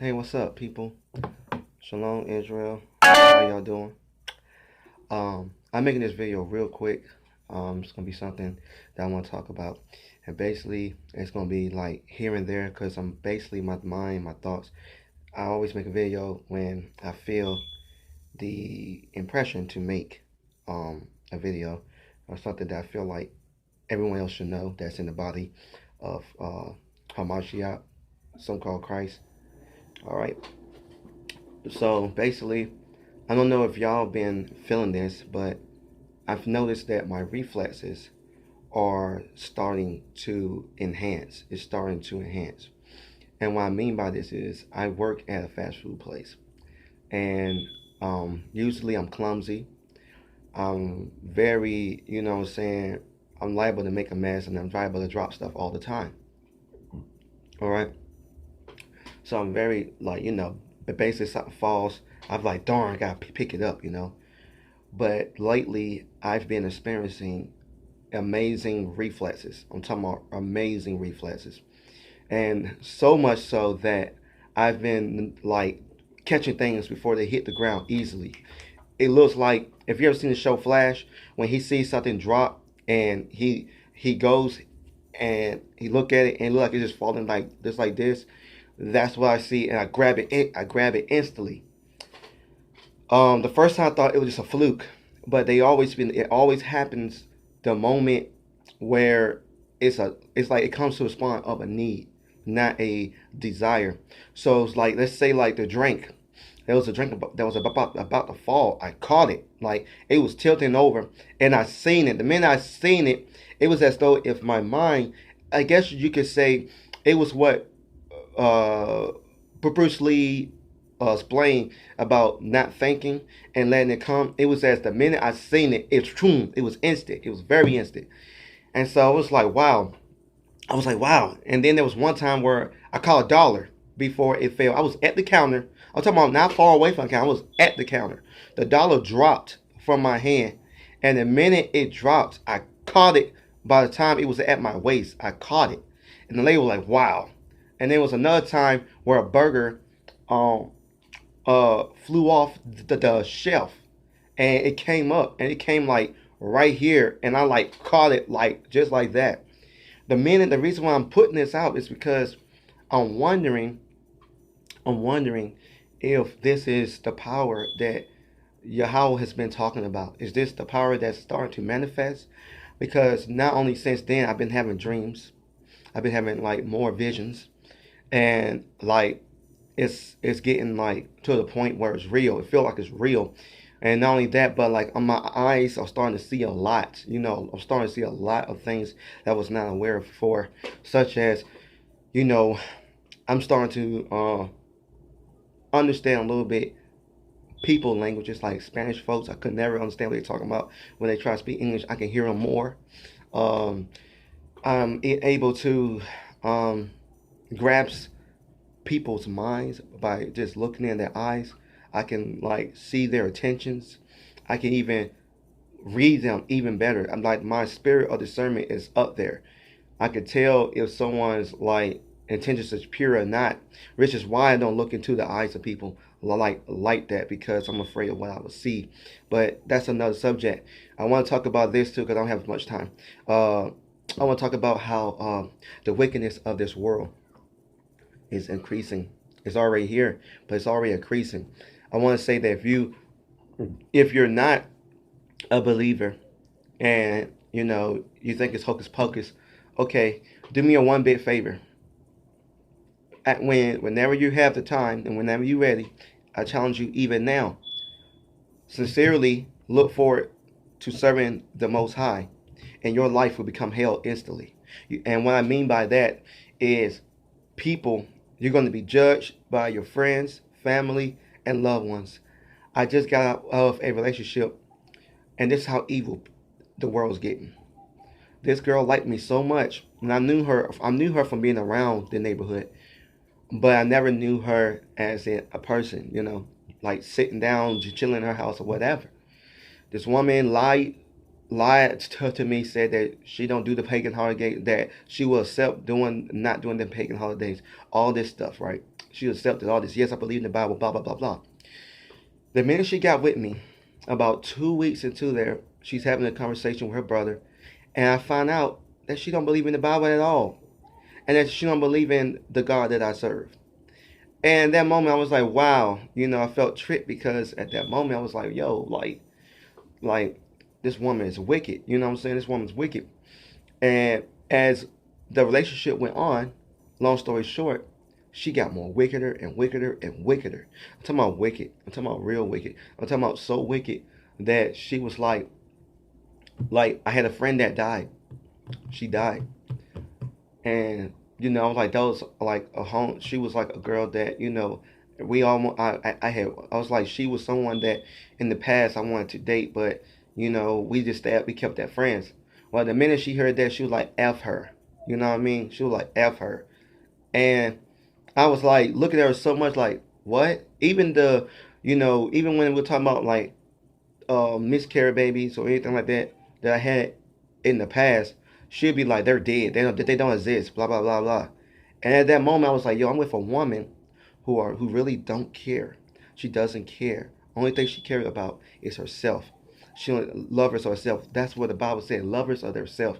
Hey, what's up, people? Shalom, Israel. How y'all doing? I'm making this video real quick. It's gonna be something that I want to talk about, and basically, it's gonna be like here and there, cause I'm basically my mind, my thoughts. I always make a video when I feel the impression to make a video or something that I feel like everyone else should know that's in the body of Hamashiach, some called Christ. All right. So basically, I don't know if y'all been feeling this, but I've noticed that my reflexes are starting to enhance. It's starting to enhance. And what I mean by this is I work at a fast food place. And usually I'm clumsy. I'm very, what I'm saying, I'm liable to make a mess and I'm liable to drop stuff all the time. All right. So I'm very, the basis something falls. I'm like, darn, I got to pick it up. But lately, I've been experiencing amazing reflexes. I'm talking about amazing reflexes. And so much so that I've been like catching things before they hit the ground easily. It looks like, if you ever seen the show Flash, when he sees something drop and he goes and he look at it and it look like it's just falling like just like this. That's what I see, and I grab it. I grab it instantly. The first time I thought it was just a fluke, but they always been. It always happens the moment where it's like it comes to a spawn of a need, not a desire. So it's like, let's say like the drink. There was a drink that was about to fall. I caught it, like it was tilting over, and I seen it. The minute I seen it, it was as though if my mind, I guess you could say, it was what uh, Bruce Lee explained about not thinking and letting it come. It was as the minute I seen it, it's boom. It was instant. It was very instant. And so I was like, wow. I was like, wow. And then there was one time where I caught a dollar before it fell. I was at the counter. I'm talking about not far away from the counter. I was at the counter. The dollar dropped from my hand. And the minute it dropped, I caught it. By the time it was at my waist, I caught it. And the lady was like, wow. And there was another time where a burger um, flew off the shelf and it came up and it came like right here. And I like caught it like just like that. The reason why I'm putting this out is because I'm wondering, I'm wondering if this is the power that Yahweh has been talking about. Is this the power that's starting to manifest? Because not only since then I've been having dreams, I've been having like more visions, and like it's getting like to the point where it's real. It feels like it's real. And not only that, but like on my eyes are starting to see a lot. I'm starting to see a lot of things that I was not aware of before, such as, you know, I'm starting to understand a little bit people languages like Spanish folks. I could never understand what they're talking about when they try to speak English. I can hear them more. Um, I'm able to grasp people's minds by just looking in their eyes. I can like see their intentions. I can even read them even better. I'm like, my spirit of discernment is up there. I could tell if someone's like intentions is pure or not, which is why I don't look into the eyes of people like that, because I'm afraid of what I will see. But that's another subject. I want to talk about this too because I don't have much time. I want to talk about how the wickedness of this world is increasing. It's already here, but it's already increasing. I want to say that if you're not a believer and you think it's hocus pocus, okay, do me a one bit favor. Whenever you have the time and whenever you're ready, I challenge you even now. Sincerely look forward to serving the Most High, and your life will become hell instantly. And what I mean by that is, people, you're going to be judged by your friends, family, and loved ones. I just got out of a relationship, and this is how evil the world's getting. This girl liked me so much, and I knew her. I knew her from being around the neighborhood, but I never knew her as a person. Like sitting down, chilling in her house or whatever. This woman lied to me, said that she don't do the pagan holiday, that she will accept not doing the pagan holidays, all this stuff, right? She accepted all this. Yes, I believe in the Bible, blah, blah, blah, blah. The minute she got with me, about 2 weeks into there, she's having a conversation with her brother, and I find out that she don't believe in the Bible at all, and that she don't believe in the God that I serve. And that moment, I was like, wow, I felt tricked because at that moment, I was like, yo, like this woman is wicked. You know what I'm saying? This woman's wicked. And as the relationship went on, long story short, she got more wickeder and wickeder and wickeder. I'm talking about wicked. I'm talking about real wicked. I'm talking about so wicked that she was like I had a friend that died. She died, and like that was like a home. She was like a girl that we almost. I was like she was someone that in the past I wanted to date, but we kept that friends. Well, the minute she heard that, she was like F her. You know what I mean? She was like F her, and I was like looking at her so much like what? Even even when we're talking about like miscarried babies or anything like that I had in the past, she'd be like, they're dead. They don't exist. Blah blah blah blah. And at that moment, I was like, yo, I'm with a woman who really don't care. She doesn't care. Only thing she cares about is herself. She loves herself. That's what the Bible said. Lovers of themselves.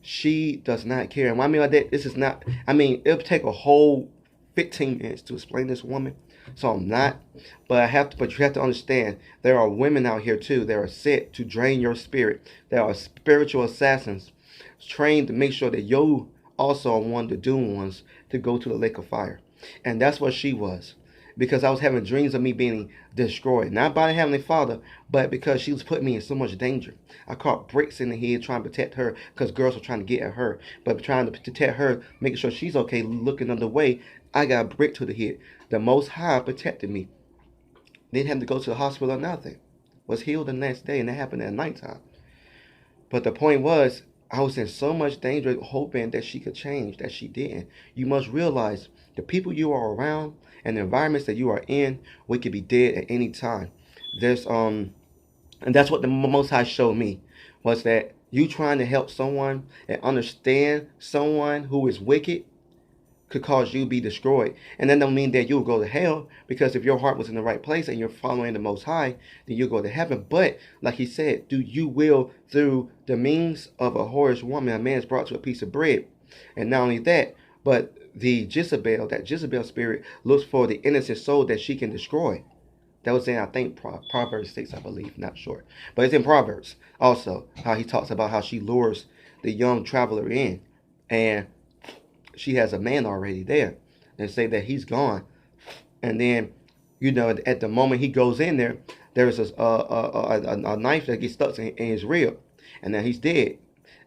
She does not care. And what I mean by that, this is not. I mean, it'll take a whole 15 minutes to explain this woman. So I'm not. But I have to. But you have to understand, there are women out here too. That are set to drain your spirit. There are spiritual assassins trained to make sure that you also are one of the doomed ones to go to the lake of fire. And that's what she was. Because I was having dreams of me being destroyed. Not by the Heavenly Father, but because she was putting me in so much danger. I caught bricks in the head trying to protect her because girls were trying to get at her. But trying to protect her, making sure she's okay, looking under way, I got a brick to the head. The Most High protected me. Didn't have to go to the hospital or nothing. Was healed the next day, and that happened at nighttime. But the point was, I was in so much danger hoping that she could change, that she didn't. You must realize the people you are around and the environments that you are in, we could be dead at any time. There's and that's what the Most High showed me, was that you trying to help someone and understand someone who is wicked could cause you to be destroyed. And that don't mean that you'll go to hell, because if your heart was in the right place and you're following the Most High, then you'll go to heaven. But like he said, you will through the means of a whorish woman, a man is brought to a piece of bread. And not only that, but that Jezebel spirit looks for the innocent soul that she can destroy. That was in, I think, Proverbs 6, I believe, not sure. But it's in Proverbs also, how he talks about how she lures the young traveler in. And she has a man already there, and say that he's gone. And then, at the moment he goes in there, there's a knife that gets stuck in his rib, and then he's dead.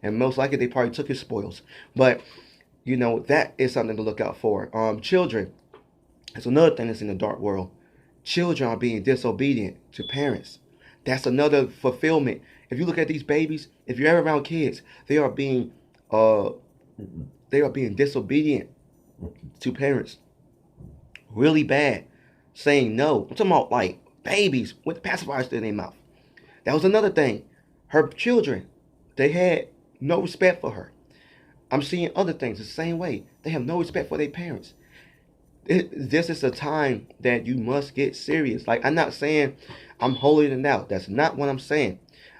And most likely they probably took his spoils. But, that is something to look out for. Children. That's another thing that's in the dark world. Children are being disobedient to parents. That's another fulfillment. If you look at these babies, if you're ever around kids, they are being disobedient to parents. Really bad. Saying no. I'm talking about like babies with pacifiers in their mouth. That was another thing. Her children, they had no respect for her. I'm seeing other things the same way. They have no respect for their parents. This is a time that you must get serious. Like, I'm not saying I'm holier than thou. That's not what I'm saying.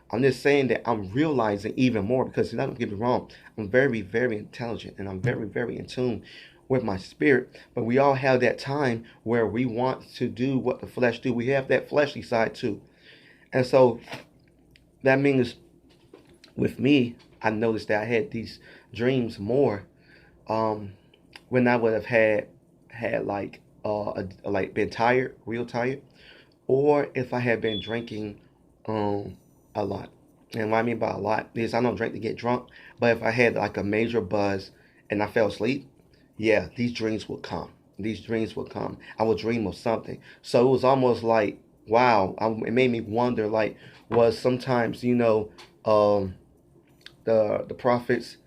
I'm just saying that I'm realizing even more, because you're not gonna get me wrong. I'm very, very intelligent, and I'm very, very in tune with my spirit. But we all have that time where we want to do what the flesh do. We have that fleshly side too. And so that means with me, I noticed that I had these dreams more when I would have had like been tired, real tired, or if I had been drinking a lot. And what I mean by a lot is I don't drink to get drunk, but if I had like a major buzz and I fell asleep, yeah, these dreams would come. These dreams would come. I would dream of something. So it was almost like, wow, it made me wonder, like, was sometimes, um, the prophets,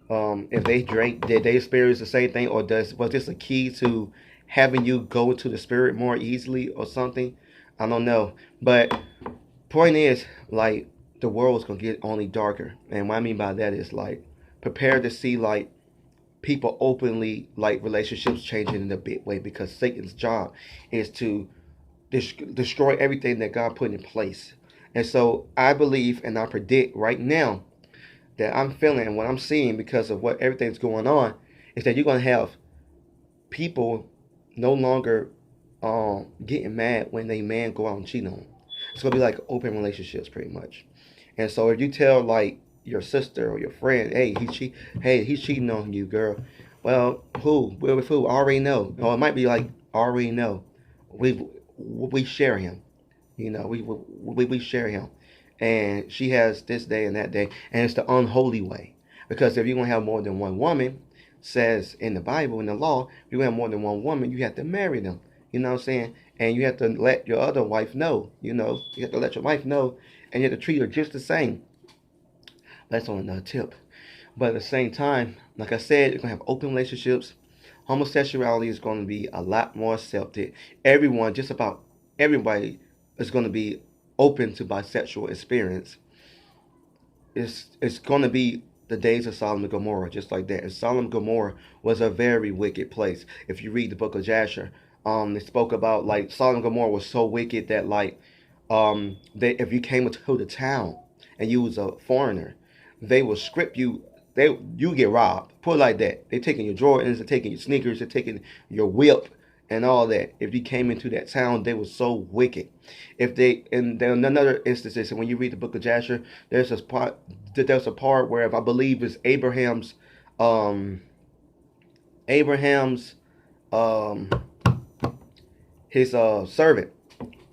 if they drank, did they experience the same thing, or was this a key to having you go into the spirit more easily or something? I don't know. But point is, like, the world is gonna get only darker. And what I mean by that is, like, prepare to see, like, people openly like relationships changing in a big way, because Satan's job is to destroy everything that God put in place. And so I believe and I predict right now that I'm feeling and what I'm seeing, because of what everything's going on, is that you're going to have people no longer getting mad when they man go out and cheat on them. It's gonna be like open relationships, pretty much. And so if you tell like your sister or your friend, hey, he's cheating on you, girl. Well, who? Well, with who? I already know. Or it might be like, I already know. We share him. We share him, and she has this day and that day, and it's the unholy way. Because if you're gonna have more than one woman, says in the Bible, in the law, if you have more than one woman, you have to marry them. You know what I'm saying? And you have to let your other wife know. You have to let your wife know, and you have to treat her just the same. That's on another tip. But at the same time, like I said, you're gonna have open relationships. Homosexuality is going to be a lot more accepted. Everyone, just about everybody, is going to be open to bisexual experience. It's going to be the days of Sodom and Gomorrah, just like that. And Sodom and Gomorrah was a very wicked place. If you read the book of Jasher, it spoke about like Sodom and Gomorrah was so wicked that like they if you came into the town and you was a foreigner, they will strip you. You get robbed. Put it like that. They're taking your Jordans, they're taking your sneakers, they're taking your whip and all that. If you came into that town, they were so wicked. If they and then another instance is when you read the book of Jasher, there's a part where, if I believe it's um Abraham's um his servant,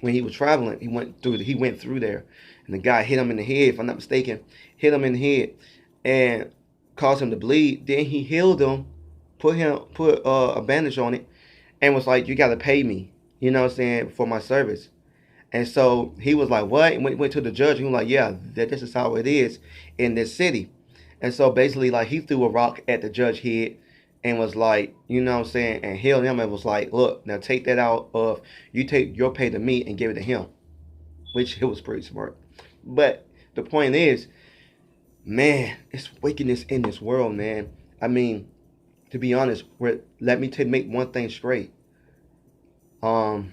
when he was traveling, he went through there, and the guy hit him in the head, if I'm not mistaken, hit him in the head and caused him to bleed. Then he healed him, put a bandage on it, and was like, "You got to pay me, you know what I'm saying, for my service." And so he was like, "What?" And went to the judge, and he was like, "Yeah, this is how it is in this city." And so basically, like, he threw a rock at the judge's head and was like, you know what I'm saying, and healed him, and was like, "Look, now take that out of, you take your pay to me and give it to him," which it was pretty smart. But the point is, man, it's wickedness in this world, man. I mean, to be honest, let me make one thing straight. Um,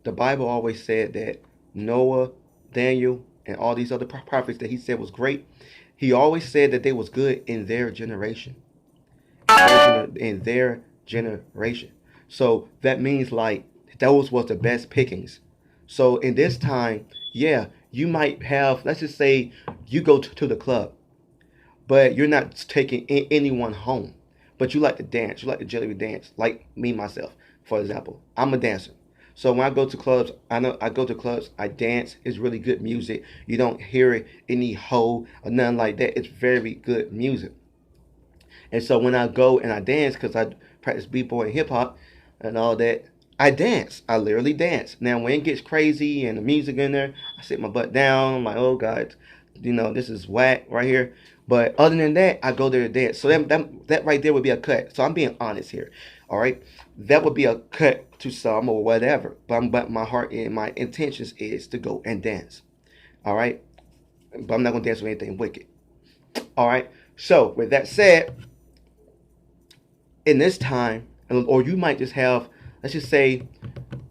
the Bible always said that Noah, Daniel, and all these other prophets that he said was great. He always said that they was good in their generation. In their generation. So that means like those was the best pickings. So in this time, yeah, you might have, let's just say you go to the club, but you're not taking anyone home. But you like to dance. You like to jelly dance. Like me, myself, for example. I'm a dancer. So when I go to clubs, I go to clubs, I dance. It's really good music. You don't hear any hoe or nothing like that. It's very good music. And so when I go and I dance, because I practice b-boy and hip hop and all that, I dance. I literally dance. Now when it gets crazy and the music in there, I sit my butt down. I'm like, oh God, this is whack right here. But other than that, I go there to dance. So that right there would be a cut. So I'm being honest here. All right. That would be a cut to some or whatever. But my heart and my intentions is to go and dance. All right. But I'm not going to dance with anything wicked. All right. So with that said, in this time, or you might just have, let's just say,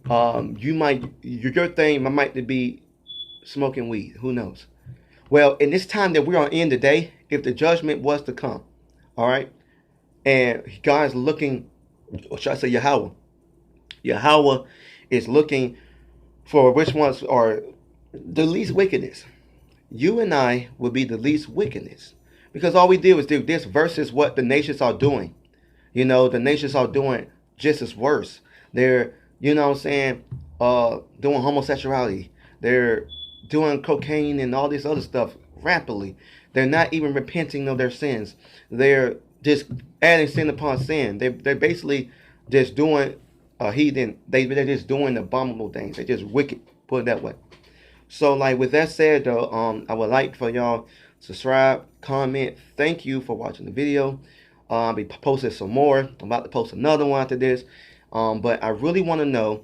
your thing might be smoking weed. Who knows? Well, in this time that we are in today, if the judgment was to come, all right, and God's looking, or should I say Yahweh is looking for which ones are the least wickedness. You and I will be the least wickedness, because all we do is do this versus what the nations are doing. The nations are doing just as worse. They're, what I'm saying, doing homosexuality. They're doing cocaine and all this other stuff rapidly. They're not even repenting of their sins. They're just adding sin upon sin. They're basically just doing heathen. They're just doing abominable things. They're just wicked. Put it that way. So, like, with that said, though, I would like for y'all subscribe, comment. Thank you for watching the video. I'll be posting some more. I'm about to post another one after this. But I really want to know,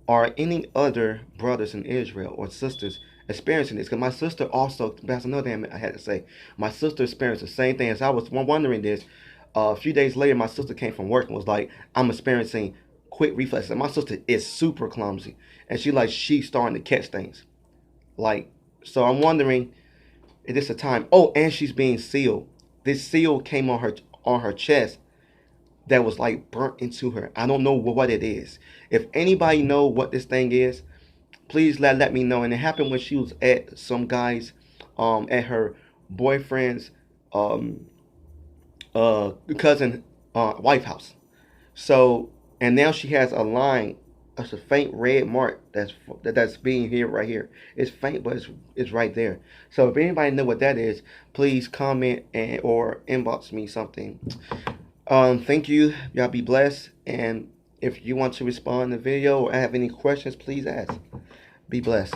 are any other brothers in Israel or sisters experiencing this? Because my sister also, that's another thing I had to say. My sister experienced the same thing as I was wondering this. A few days later, my sister came from work and was like, I'm experiencing quick reflexes. And my sister is super clumsy. And she's starting to catch things. Like, so I'm wondering, is this a time? Oh, and she's being sealed. This seal came on her chest that was like burnt into her. I don't know what it is. If anybody know what this thing is, please let me know. And it happened when she was at some guy's at her boyfriend's um cousin wife house. So, and now she has a line. It's a faint red mark that's being here right here. It's faint, but it's right there. So if anybody know what that is, please comment and or inbox me something. Thank you. Y'all be blessed. And if you want to respond in the video or have any questions, please ask. Be blessed.